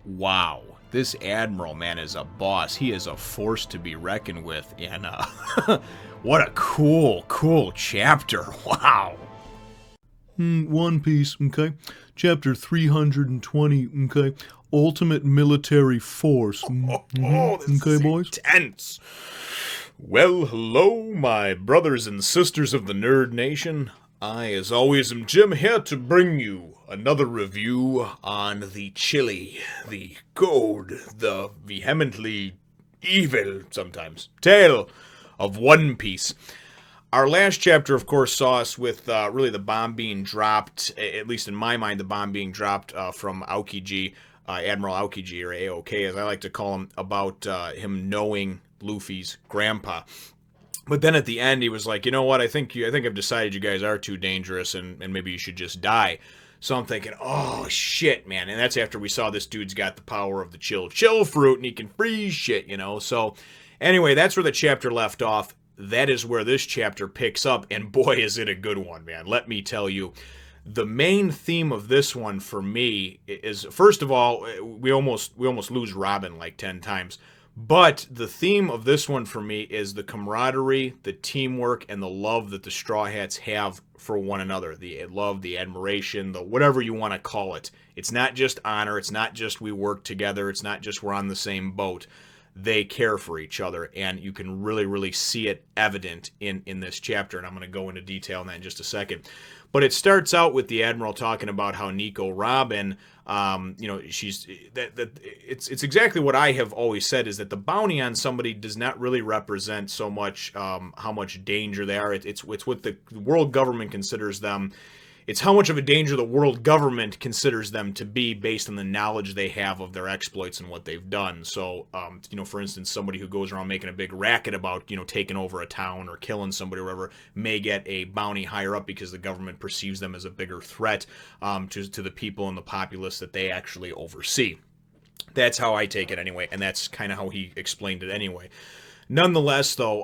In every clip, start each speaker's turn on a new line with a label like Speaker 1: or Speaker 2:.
Speaker 1: Wow. This Admiral, man, is a boss. He is a force to be reckoned with. And what a cool chapter. Wow.
Speaker 2: One Piece, okay? Chapter 320, okay? Ultimate Military Force.
Speaker 1: This
Speaker 2: Okay,
Speaker 1: is
Speaker 2: boys?
Speaker 1: intense. Well, hello, my brothers and sisters of the Nerd Nation. I, as always, am Jim, here to bring you another review on the chilly, the cold, the vehemently evil, sometimes, tale of One Piece. Our last chapter, of course, saw us with really the bomb being dropped, at least in my mind, the bomb being dropped from Aokiji, Admiral Aokiji, or AOK, as I like to call him, about him knowing Luffy's grandpa. But then at the end, he was like, you know what, I think I've decided you guys are too dangerous, and maybe you should just die. So I'm thinking, oh, shit, man. And that's after we saw this dude's got the power of the chill fruit, and he can freeze shit, you know. So anyway, that's where the chapter left off. That is where this chapter picks up, and boy, is it a good one, man. Let me tell you. The main theme of this one for me is, first of all, we almost lose Robin like 10 times. But the theme of this one for me is the camaraderie, the teamwork, and the love that the Straw Hats have for one another. The love, the admiration, the whatever you want to call it. It's not just honor. It's not just we work together. It's not just we're on the same boat. They care for each other, and you can really see it evident in this chapter, and I'm going to go into detail on that in just a second. But it starts out with the Admiral talking about how Nico Robin, it's exactly what I have always said, is that the bounty on somebody does not really represent so much how much danger they are. It's what the world government considers them. It's how much of a danger the world government considers them to be based on the knowledge they have of their exploits and what they've done. So, for instance, somebody who goes around making a big racket about, taking over a town or killing somebody or whatever may get a bounty higher up because the government perceives them as a bigger threat to the people and the populace that they actually oversee. That's how I take it anyway, and that's kind of how he explained it anyway. Nonetheless, though,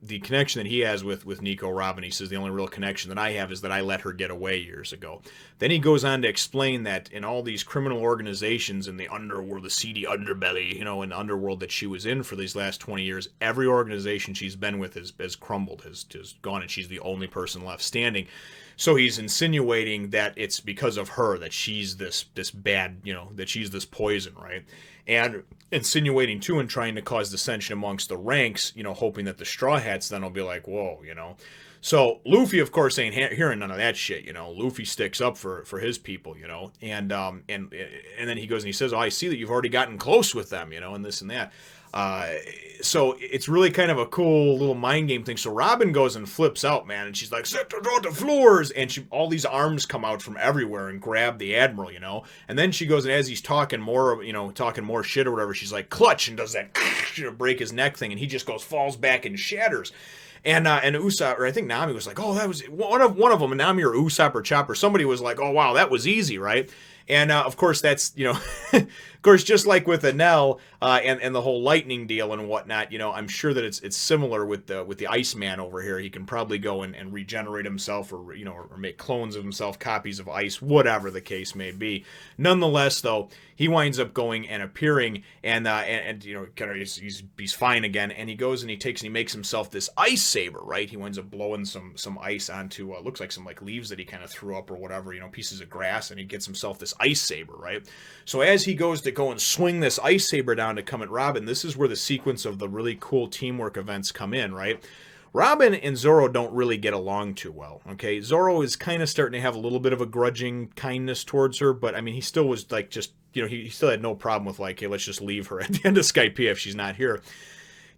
Speaker 1: the connection that he has with Nico Robin, he says the only real connection that I have is that I let her get away years ago. Then he goes on to explain that in all these criminal organizations in the underworld, the seedy underbelly, in the underworld that she was in for these last 20 years, every organization she's been with has crumbled, has gone, and she's the only person left standing. So he's insinuating that it's because of her that she's this bad, that she's this poison, right? And insinuating too and trying to cause dissension amongst the ranks, hoping that the Straw Hats then will be like, whoa, So Luffy, of course, ain't hearing none of that shit, Luffy sticks up for his people, and then he goes and he says, oh, I see that you've already gotten close with them, and this and that. So it's really kind of a cool little mind game thing. So Robin goes and flips out, man, and she's like, Trienta Fleur, and all these arms come out from everywhere and grab the Admiral, and then she goes, and as he's talking more shit or whatever, she's like, clutch, and does that, break his neck thing, and he just falls back and shatters. And Usopp, or I think Nami was like, oh, that was one of them, and Nami or Usopp or Chopper, somebody was like, oh, wow, that was easy, right? And, of course, that's, of course, just like with Enel and the whole lightning deal and whatnot, I'm sure that it's similar with the Iceman over here. He can probably go and regenerate himself or make clones of himself, copies of ice, whatever the case may be. Nonetheless, though, he winds up going and appearing and kind of he's fine again. And he goes and he makes himself this ice saber, right? He winds up blowing some ice onto, looks like some leaves that he kind of threw up or whatever, pieces of grass, and he gets himself this ice saber, right? So as he goes to go and swing this ice saber down to come at Robin, this is where the sequence of the really cool teamwork events come in, right? Robin and Zoro don't really get along too well, okay? Zoro is kind of starting to have a little bit of a grudging kindness towards her, but I mean, he still was he still had no problem with hey, let's just leave her at the end of Skypiea if she's not here.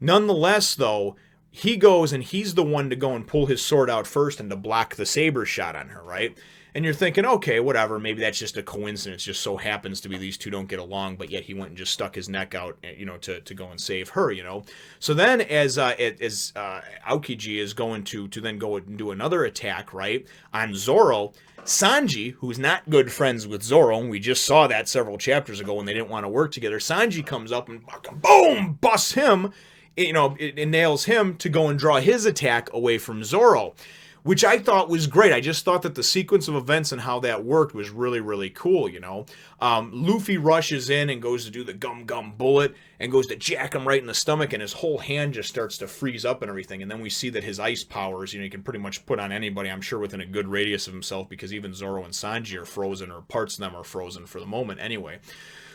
Speaker 1: Nonetheless, though, he goes and he's the one to go and pull his sword out first and to block the saber shot on her, right? And you're thinking, okay, whatever, maybe that's just a coincidence, just so happens to be these two don't get along, but yet he went and just stuck his neck out, to go and save her, So then as Aokiji is going to then go and do another attack, right, on Zoro, Sanji, who's not good friends with Zoro, and we just saw that several chapters ago when they didn't want to work together, Sanji comes up and boom, busts him, it nails him to go and draw his attack away from Zoro. which I thought was great. I just thought that the sequence of events and how that worked was really, really cool, you know. Luffy rushes in and goes to do the gum bullet and goes to jack him right in the stomach, and his whole hand just starts to freeze up and everything. And then we see that his ice powers, you know, he can pretty much put on anybody, I'm sure, within a good radius of himself, because even Zoro and Sanji are frozen, or parts of them are frozen for the moment anyway.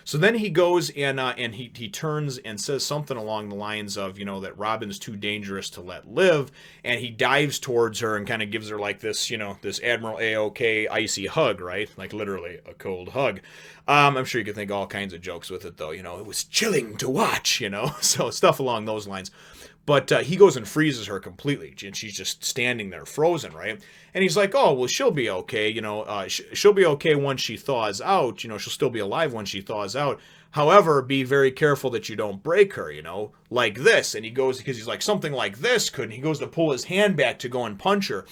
Speaker 1: So then he goes and he turns and says something along the lines of, you know, that Robin's too dangerous to let live, and he dives towards her and kind of gives her like this, you know, this Admiral Aokiji icy hug, right? Like literally a cold hug. I'm sure you could think all kinds of jokes with it, though. You know, it was chilling to watch, you know, so stuff along those lines. But he goes and freezes her completely, and she's just standing there frozen, right? And he's like, oh, well, she'll be okay, you know, she'll be okay once she thaws out, you know, she'll still be alive when she thaws out. However, be very careful that you don't break her, you know, like this. And he goes, because he's like, something like this could, and he goes to pull his hand back to go and punch her.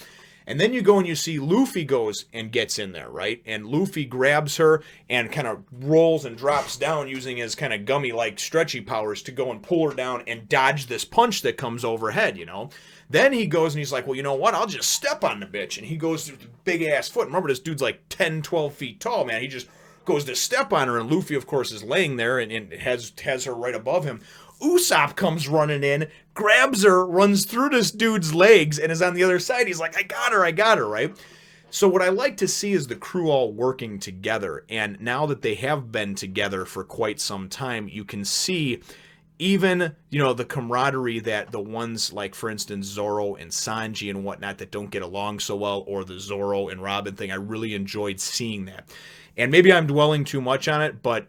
Speaker 1: And then you go and you see Luffy goes and gets in there, right? And Luffy grabs her and kind of rolls and drops down using his kind of gummy-like stretchy powers to go and pull her down and dodge this punch that comes overhead, you know? Then he goes and he's like, well, you know what? I'll just step on the bitch. And he goes through the big-ass foot. Remember, this dude's like 10, 12 feet tall, man. He just goes to step on her, and Luffy, of course, is laying there and has her right above him. Usopp comes running in, grabs her, runs through this dude's legs, and is on the other side. He's like, I got her, right? So what I like to see is the crew all working together. And now that they have been together for quite some time, you can see even, you know, the camaraderie that the ones like, for instance, Zoro and Sanji and whatnot that don't get along so well, or the Zoro and Robin thing. I really enjoyed seeing that. And maybe I'm dwelling too much on it, but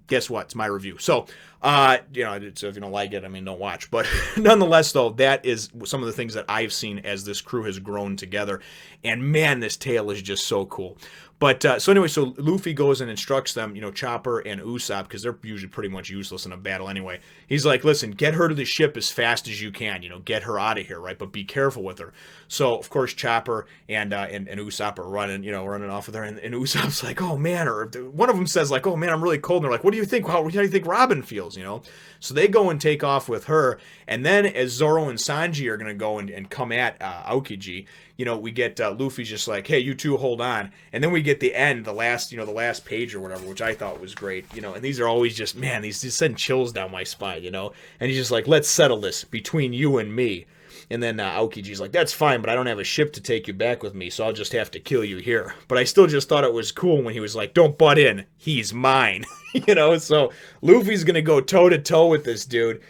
Speaker 1: guess what? It's my review. So, you know, so if you don't like it, I mean, don't watch. But nonetheless, though, that is some of the things that I've seen as this crew has grown together. And man, this tale is just so cool. But so anyway, so Luffy goes and instructs them, you know, Chopper and Usopp, because they're usually pretty much useless in a battle anyway. He's like, listen, get her to the ship as fast as you can, you know, get her out of here, right? But be careful with her. So, of course, Chopper and Usopp are running off of there. And Usopp's like, oh, man, or one of them says, like, oh, man, I'm really cold. And they're like, what do you think? How do you think Robin feels, you know? So they go and take off with her. And then as Zoro and Sanji are going to go and come at Aokiji, you know, we get Luffy's just like, hey, you two hold on. And then we get the end, the last page or whatever, which I thought was great, you know, and these are always just, man, these just send chills down my spine, you know, and he's just like, let's settle this between you and me. And then Aokiji's like, that's fine, but I don't have a ship to take you back with me, so I'll just have to kill you here. But I still just thought it was cool when he was like, don't butt in, he's mine, you know, so Luffy's going to go toe-to-toe with this dude.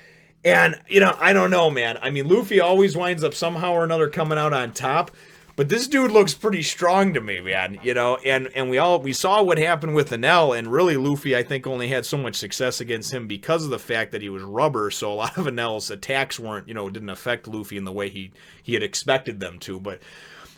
Speaker 1: And, you know, I don't know, man. I mean, Luffy always winds up somehow or another coming out on top. But this dude looks pretty strong to me, man, you know, and we saw what happened with Enel, and really Luffy, I think, only had so much success against him because of the fact that he was rubber, so a lot of Enel's attacks weren't, you know, didn't affect Luffy in the way he had expected them to. But,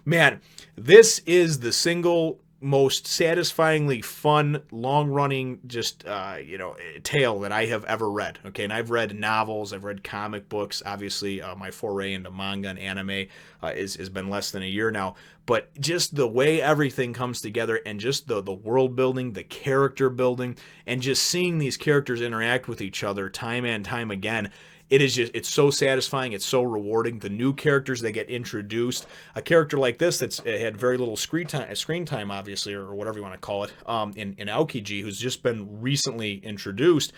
Speaker 1: man, this is the single most satisfyingly fun, long-running, just, you know, tale that I have ever read, okay? And I've read novels, I've read comic books, obviously my foray into manga and anime has been less than a year now, but just the way everything comes together and just the world building, the character building, and just seeing these characters interact with each other time and time again, it's so satisfying. It's so rewarding. The new characters that get introduced, a character like this that's had very little screen time, obviously, or whatever you want to call it, in Aokiji, who's just been recently introduced,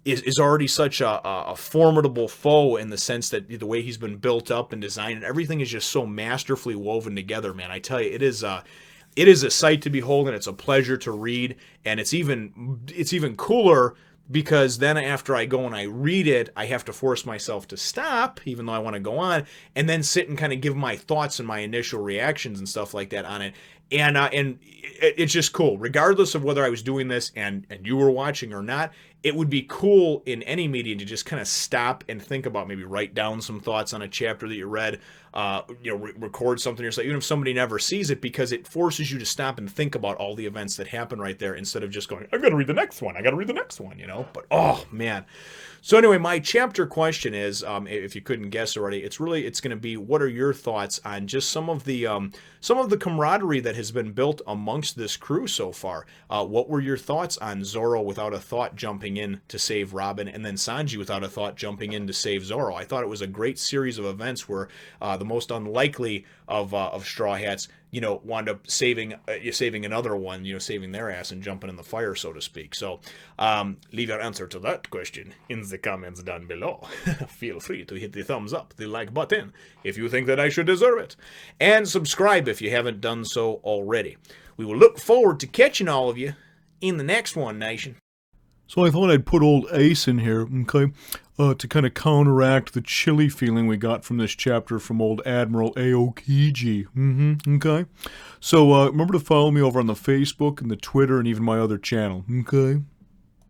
Speaker 1: is already such a formidable foe in the sense that the way he's been built up and designed, and everything is just so masterfully woven together, man. I tell you, it is a sight to behold, and it's a pleasure to read, and it's even cooler because then after I go and I read it, I have to force myself to stop, even though I want to go on, and then sit and kind of give my thoughts and my initial reactions and stuff like that on it. And it's just cool. Regardless of whether I was doing this and you were watching or not, it would be cool in any medium to just kind of stop and think about, maybe write down some thoughts on a chapter that you read, you know, record something yourself, even if somebody never sees it, because it forces you to stop and think about all the events that happen right there instead of just going, I've got to read the next one, you know? But, oh, man. So anyway, my chapter question is, if you couldn't guess already, it's going to be, what are your thoughts on just some of the camaraderie that has been built amongst this crew so far. What were your thoughts on Zoro without a thought jumping in to save Robin, and then Sanji without a thought jumping in to save Zoro? I thought it was a great series of events where the most unlikely of Straw Hats, wound up saving another one, saving their ass and jumping in the fire, so to speak. So leave your answer to that question in the comments down below. Feel free to hit the thumbs up, the like button, if you think that I should deserve it. And subscribe if you haven't done so already. We will look forward to catching all of you in the next one, Nation.
Speaker 2: So I thought I'd put old Ace in here, okay, to kind of counteract the chilly feeling we got from this chapter from old Admiral Aokiji. Okay? So remember to follow me over on the Facebook and the Twitter and even my other channel, okay?